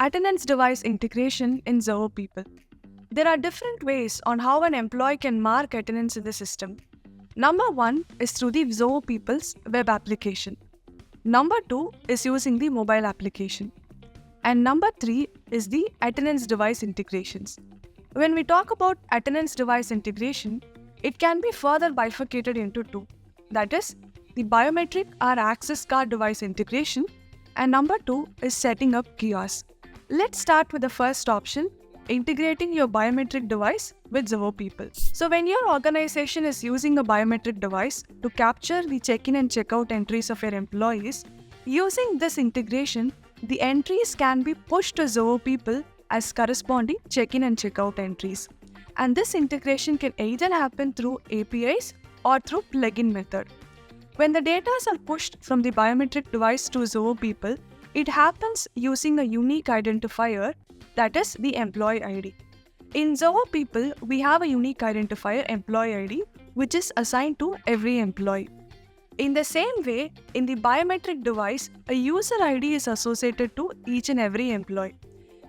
Attendance device integration in Zoho People. There are different ways on how an employee can mark attendance in the system. Number 1 is through the Zoho People's web application. Number 2 is using the mobile application. And number 3 is the attendance device integrations. When we talk about attendance device integration, it can be further bifurcated into two. That is, the biometric or access card device integration, and number 2 is setting up kiosks. Let's start with the first option, integrating your biometric device with Zoho People. So when your organization is using a biometric device to capture the check-in and check-out entries of your employees, using this integration, the entries can be pushed to Zoho People as corresponding check-in and check-out entries. And this integration can either happen through APIs or through plugin method. When the data are pushed from the biometric device to Zoho People, it happens using a unique identifier, that is the employee ID. In Zoho People, we have a unique identifier, employee ID, which is assigned to every employee. In the same way, in the biometric device, a user ID is associated to each and every employee.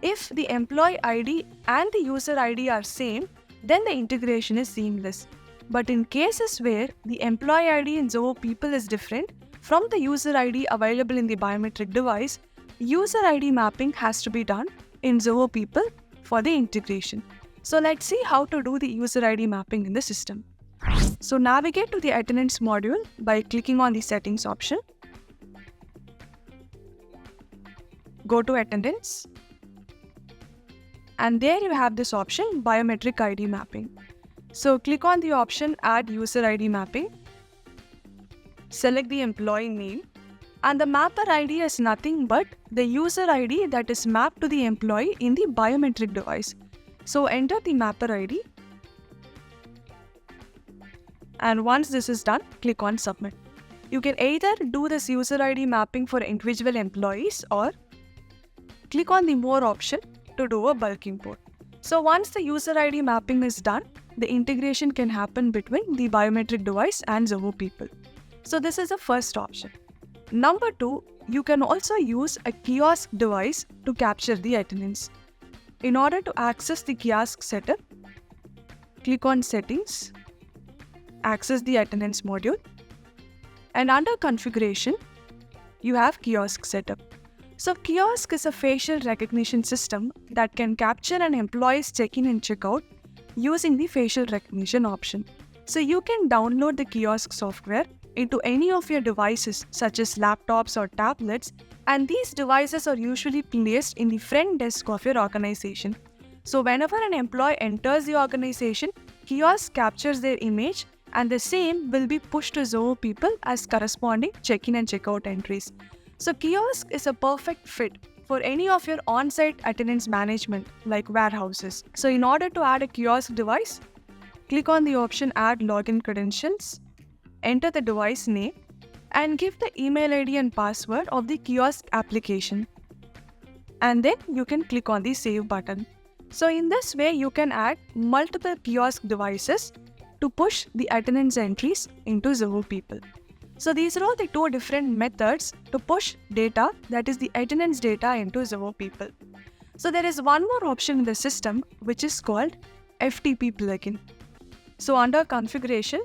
If the employee ID and the user ID are same, then the integration is seamless. But in cases where the employee ID in Zoho People is different from the user ID available in the biometric device, user ID mapping has to be done in Zoho People for the integration. So let's see how to do the user ID mapping in the system. So navigate to the attendance module by clicking on the settings option. Go to attendance. And there you have this option, biometric ID mapping. So click on the option add user ID mapping. Select the employee name. And the mapper ID is nothing but the user ID that is mapped to the employee in the biometric device. So enter the mapper ID. And once this is done, click on submit. You can either do this user ID mapping for individual employees or click on the more option to do a bulk import. So once the user ID mapping is done, the integration can happen between the biometric device and Zoho People. So this is the first option. Number 2, you can also use a kiosk device to capture the attendance. In order to access the kiosk setup, click on settings, access the attendance module, and under configuration, you have kiosk setup. So kiosk is a facial recognition system that can capture an employee's check-in and check-out using the facial recognition option. So you can download the kiosk software into any of your devices such as laptops or tablets, and these devices are usually placed in the front desk of your organization. So whenever an employee enters the organization, kiosk captures their image and the same will be pushed to Zoho People as corresponding check-in and check-out entries. So kiosk is a perfect fit for any of your on-site attendance management like warehouses. So in order to add a kiosk device, click on the option add login credentials, enter the device name and give the email ID and password of the kiosk application. And then you can click on the save button. So in this way, you can add multiple kiosk devices to push the attendance entries into Zoho People. So these are all the two different methods to push data, that is the attendance data, into Zoho People. So there is one more option in the system which is called FTP plugin. So under configuration,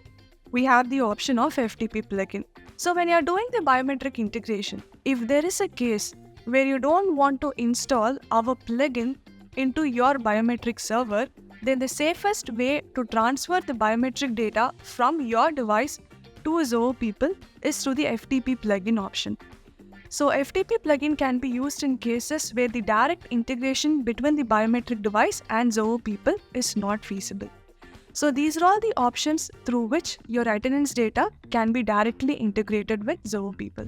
we have the option of FTP plugin. So when you are doing the biometric integration, if there is a case where you don't want to install our plugin into your biometric server, then the safest way to transfer the biometric data from your device to Zoho People is through the FTP plugin option. So FTP plugin can be used in cases where the direct integration between the biometric device and Zoho People is not feasible. So these are all the options through which your attendance data can be directly integrated with Zoho People.